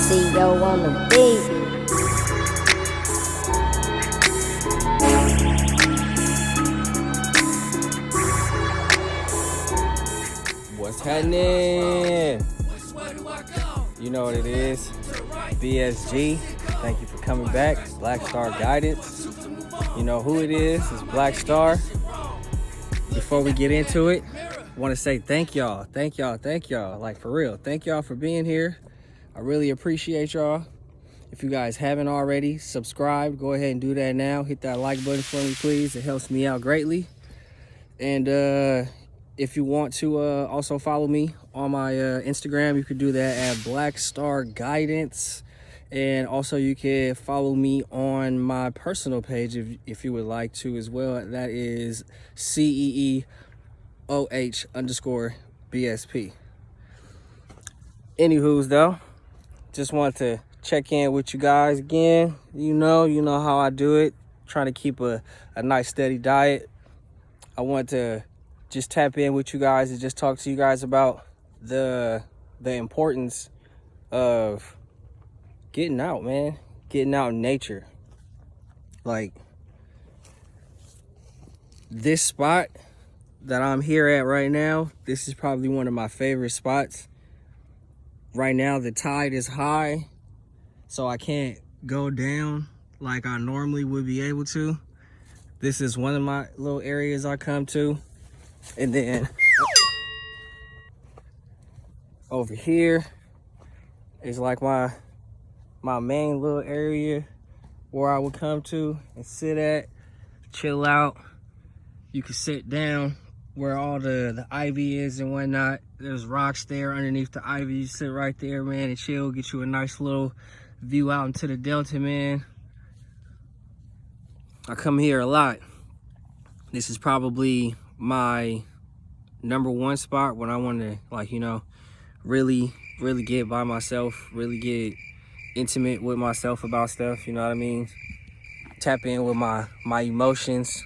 CEO on the beat. What's happening? You know what it is. BSG. Thank you for coming back. Black Star Guidance. You know who it is. It's Black Star. Before we get into it, I want to say thank y'all. Thank y'all. Like, for real. Thank y'all for being here. I really appreciate y'all. If you guys haven't already subscribed, go ahead and do that now. Hit that like button for me, please. It helps me out greatly. And if you want to also follow me on my Instagram, you could do that at Black Star Guidance. And also you can follow me on my personal page if you would like to as well. That is CEEOH_BSP. Anywho's though, just want to check in with you guys again. You know how I do it. Trying to keep a nice steady diet. I want to just tap in with you guys and just talk to you guys about the importance of getting out, man. Getting out in nature. Like, this spot that I'm here at right now, this is probably one of my favorite spots. Right now, the tide is high, so I can't go down like I normally would be able to. This is one of my little areas I come to. And then over here is like my main little area where I would come to and sit at, chill out. You can sit down where all the ivy is and whatnot. There's rocks there underneath the ivy. You sit right there, man, and chill. Get you a nice little view out into the Delta, man. I come here a lot. This is probably my #1 spot when I want to, like, really get by myself, really get intimate with myself about stuff, you know what I mean? Tap in with my emotions,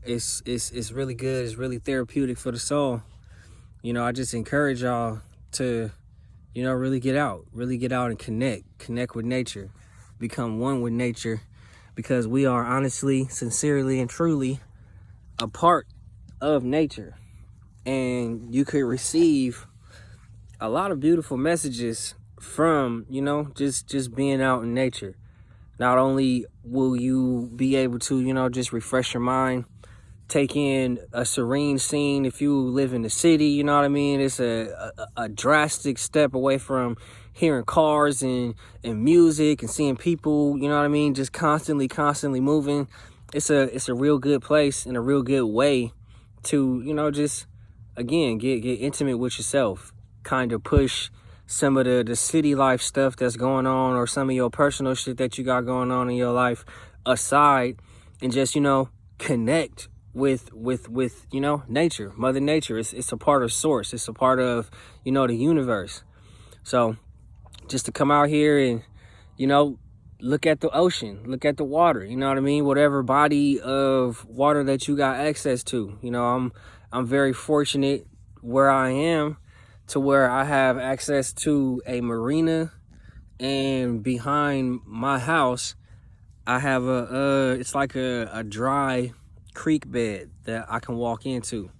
It's really good. It's really therapeutic for the soul. I just encourage y'all to, really get out and connect with nature, become one with nature, because we are honestly, sincerely, and truly a part of nature. And you could receive a lot of beautiful messages from, just being out in nature. Not only will you be able to, just refresh your mind, take in a serene scene if you live in the city, you know what I mean? It's a drastic step away from hearing cars and music and seeing people, you know what I mean, just constantly moving. It's a real good place and a real good way to, just, again, get intimate with yourself, kind of push some of the city life stuff that's going on, or some of your personal shit that you got going on in your life aside, and just, connect with nature, Mother Nature. It's a part of source. It's a part of, the universe. So just to come out here and, look at the ocean, look at the water, you know what I mean? Whatever body of water that you got access to, I'm very fortunate where I am, to where I have access to a marina, and behind my house, I have it's like a dry creek bed that I can walk into.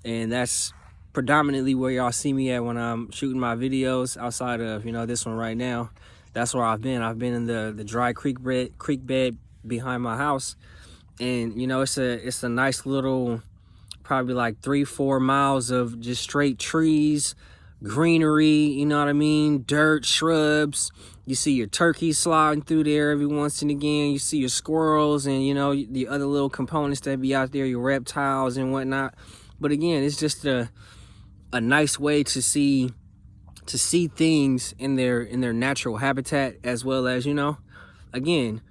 And that's predominantly where y'all see me at when I'm shooting my videos, outside of, this one right now. That's where I've been. I've been in the dry creek bed behind my house. And, it's a nice little, probably like 3-4 miles of just straight trees, greenery, you know what I mean? Dirt, shrubs. You see your turkeys sliding through there every once and again. You see your squirrels and, the other little components that be out there, your reptiles and whatnot. But again, it's just a nice way to see things in their natural habitat, as well as, again,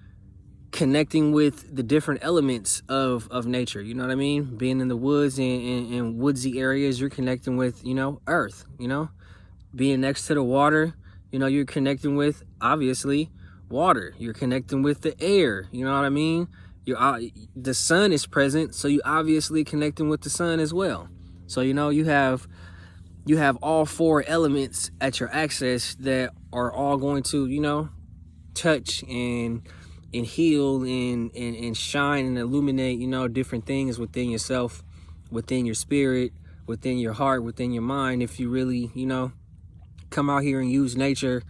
connecting with the different elements of nature, you know what I mean? Being in the woods and woodsy areas, you're connecting with, earth, being next to the water, you're connecting with, obviously, water. You're connecting with the air, you know what I mean? The sun is present, so you obviously connecting with the sun as well. So, you have you have all four elements at your access that are all going to, touch and heal and shine and illuminate, different things within yourself, within your spirit, within your heart, within your mind. If you really, come out here and use nature,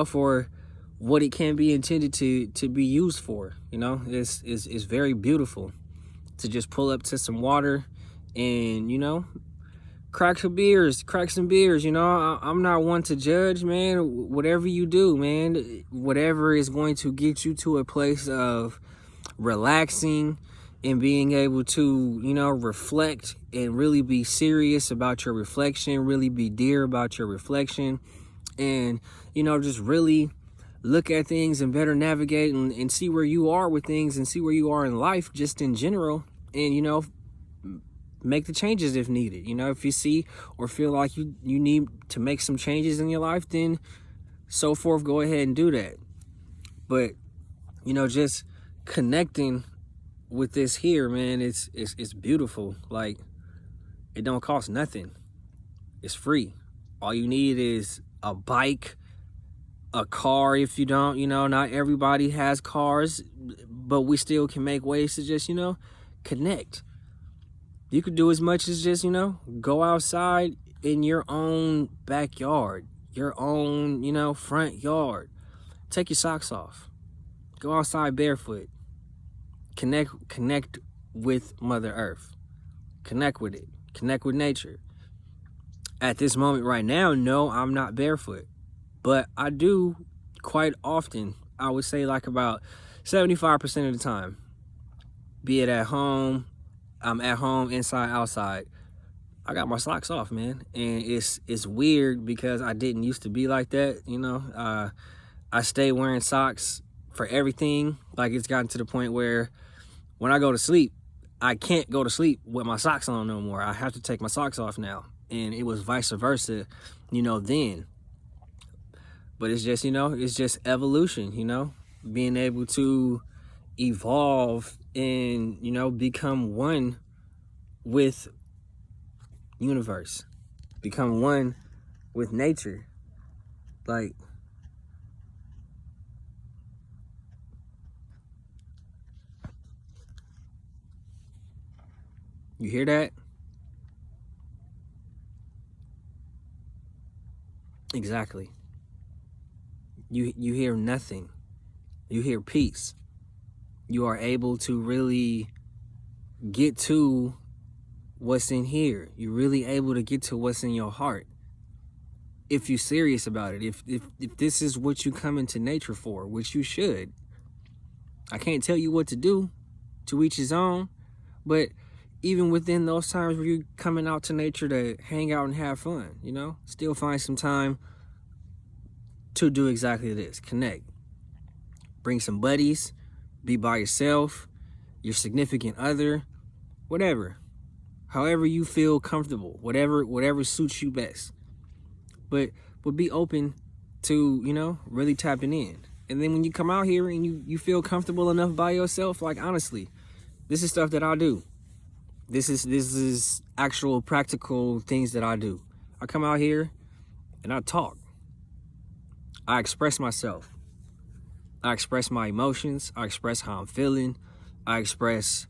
for what it can be intended to be used for. It's very beautiful to just pull up to some water and, crack some beers. I'm not one to judge, man. Whatever you do, man, whatever is going to get you to a place of relaxing and being able to, reflect and really be serious about your reflection, really be dear about your reflection, and, just really look at things and better navigate and see where you are with things and see where you are in life just in general. And, make the changes if needed. If you see or feel like you need to make some changes in your life, then so forth, go ahead and do that. But, just connecting with this here, man, it's beautiful. Like, it don't cost nothing. It's free. All you need is a bike, a car. If you don't, not everybody has cars, but we still can make ways to just, connect. You could do as much as just, go outside in your own backyard, your own, front yard. Take your socks off. Go outside barefoot. Connect with Mother Earth. Connect with it. Connect with nature. At this moment right now, no, I'm not barefoot. But I do quite often, I would say like about 75% of the time. Be it at home, I'm at home, inside, outside, I got my socks off, man. And it's weird because I didn't used to be like that, I stay wearing socks for everything. Like, it's gotten to the point where when I go to sleep, I can't go to sleep with my socks on no more. I have to take my socks off now. And it was vice versa, then. But it's just, it's just evolution, being able to evolve and, become one with universe, become one with nature. Like, you hear that? Exactly. You hear nothing. You hear peace. You are able to really get to what's in here. You're really able to get to what's in your heart. If you're serious about it, if this is what you come into nature for, which you should. I can't tell you what to do, to each his own, but even within those times where you're coming out to nature to hang out and have fun, still find some time to do exactly this. Connect. Bring some buddies, be by yourself, your significant other, whatever. However you feel comfortable, whatever suits you best. But be open to, really tapping in. And then when you come out here and you feel comfortable enough by yourself, like, honestly, this is stuff that I do. This is actual practical things that I do. I come out here and I talk. I express myself. I express my emotions. I express how I'm feeling. I express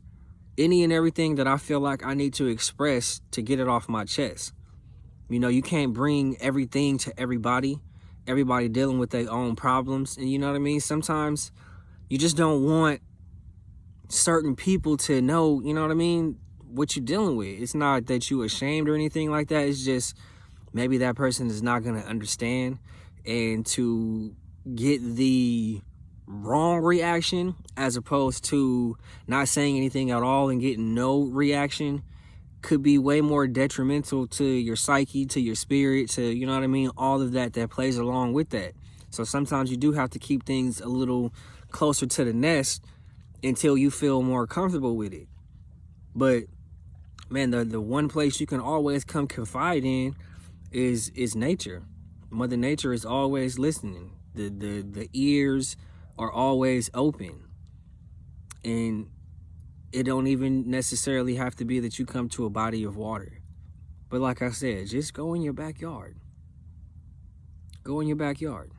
any and everything that I feel like I need to express to get it off my chest. You can't bring everything to everybody. Everybody dealing with their own problems. And you know what I mean? Sometimes you just don't want certain people to know, what you're dealing with. It's not that you're ashamed or anything like that. It's just maybe that person is not going to understand. And to get the wrong reaction as opposed to not saying anything at all and getting no reaction could be way more detrimental to your psyche, to your spirit, to, all of that plays along with that. So sometimes you do have to keep things a little closer to the nest until you feel more comfortable with it. But man, the one place you can always come confide in is nature. Mother Nature is always listening. The ears are always open. And it don't even necessarily have to be that you come to a body of water. But like I said, just go in your backyard. Go in your backyard.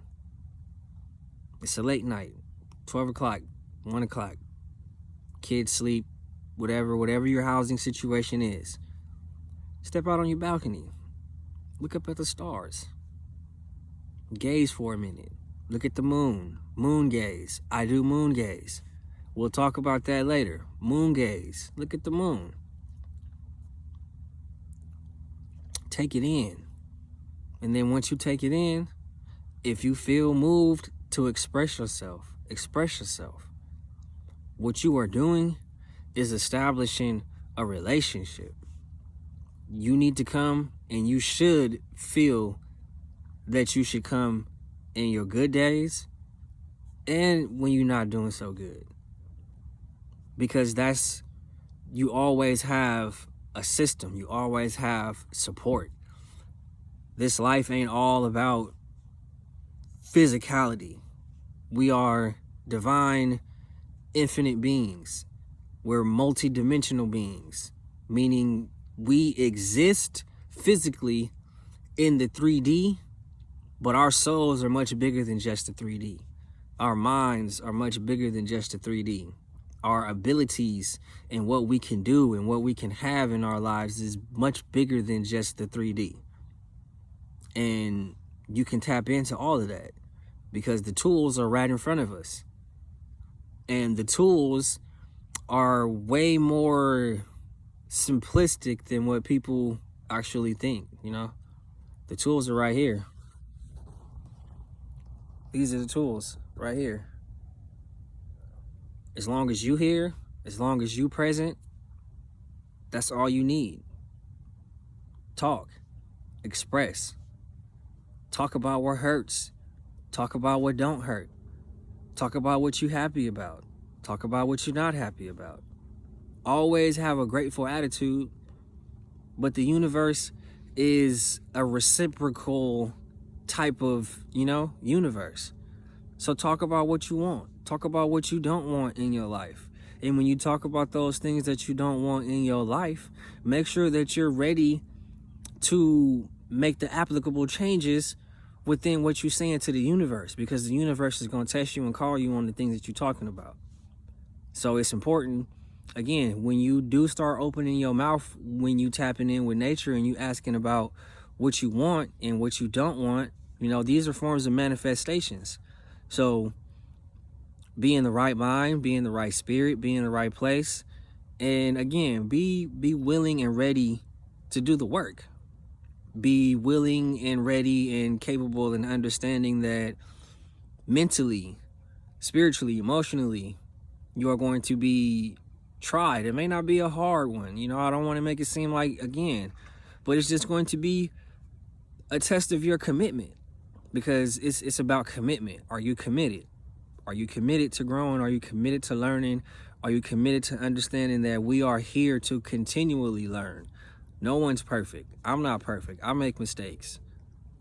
It's a late night, 12 o'clock, 1 o'clock. Kids sleep, whatever your housing situation is. Step out on your balcony. Look up at the stars. Gaze for a minute. Look at the moon. Moon gaze. I do moon gaze. We'll talk about that later. Moon gaze. Look at the moon. Take it in. And then once you take it in, if you feel moved to express yourself, express yourself. What you are doing is establishing a relationship. You need to come, and you should feel that you should come in your good days and when you're not doing so good. Because you always have a system. You always have support. This life ain't all about physicality. We are divine, infinite beings. We're multidimensional beings, meaning we exist physically in the 3D, but our souls are much bigger than just the 3D. Our minds are much bigger than just the 3D. Our abilities and what we can do and what we can have in our lives is much bigger than just the 3D. And you can tap into all of that because the tools are right in front of us. And the tools are way more simplistic than what people actually think, you know? The tools are right here. These are the tools right here. As long as you here, as long as you present, that's all you need. Talk, express, talk about what hurts, talk about what don't hurt, talk about what you're happy about, talk about what you're not happy about. Always have a grateful attitude, but the universe is a reciprocal type of, universe. So talk about what you want. Talk about what you don't want in your life. And when you talk about those things that you don't want in your life, make sure that you're ready to make the applicable changes within what you're saying to the universe, because the universe is going to test you and call you on the things that you're talking about. So it's important, again, when you do start opening your mouth, when you tapping in with nature and you asking about what you want and what you don't want, these are forms of manifestations. So be in the right mind, be in the right spirit, be in the right place. And again, be willing and ready to do the work. Be willing and ready and capable and understanding that mentally, spiritually, emotionally, you are going to be tried. It may not be a hard one. I don't want to make it seem like, again, but it's just going to be a test of your commitment, because it's about commitment. Are you committed? Are you committed to growing? Are you committed to learning? Are you committed to understanding that we are here to continually learn? No one's perfect. I'm not perfect. I make mistakes.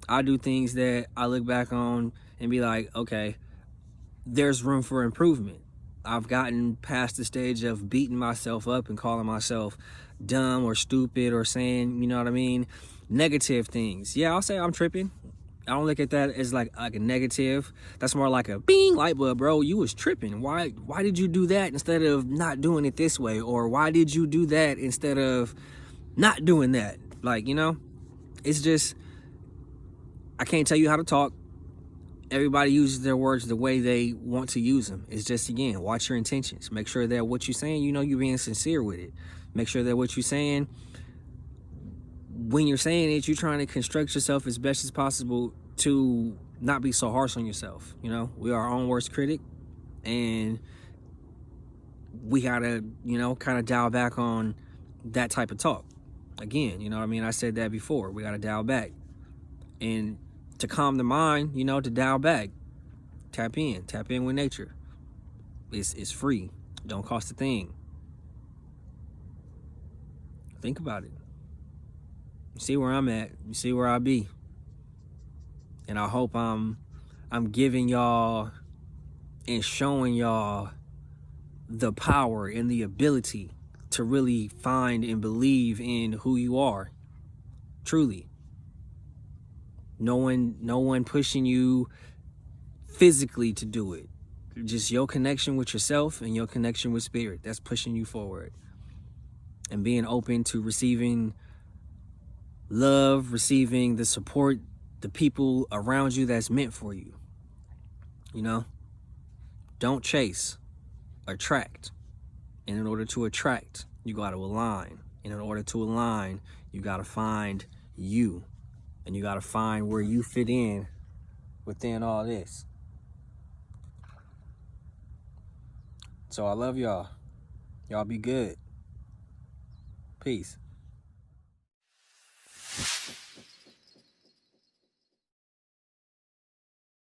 I do things that I look back on and be like, okay, there's room for improvement. I've gotten past the stage of beating myself up and calling myself dumb or stupid or saying, negative things. Yeah, I'll say I'm tripping. I don't look at that as like a negative. That's more like a bing light bulb, bro. You was tripping. Why did you do that instead of not doing it this way? Or why did you do that instead of not doing that? It's just, I can't tell you how to talk. Everybody uses their words the way they want to use them. It's just, again, watch your intentions. Make sure that what you're saying, you're being sincere with it. Make sure that what you're saying, when you're saying it, you're trying to construct yourself as best as possible to not be so harsh on yourself. We are our own worst critic, and we gotta, kind of dial back on that type of talk. Again, I said that before. We gotta dial back. And to calm the mind, to dial back, tap in with nature. It's free. Don't cost a thing. Think about it. You see where I'm at. You see where I'll be. And I hope I'm giving y'all and showing y'all the power and the ability to really find and believe in who you are. Truly. No one pushing you physically to do it. Just your connection with yourself and your connection with spirit. That's pushing you forward. And being open to receiving love, receiving the support, the people around you that's meant for you. You know? Don't chase. Attract. And in order to attract, you got to align. And in order to align, you got to find you. And you got to find where you fit in within all this. So I love y'all. Y'all be good. Peace.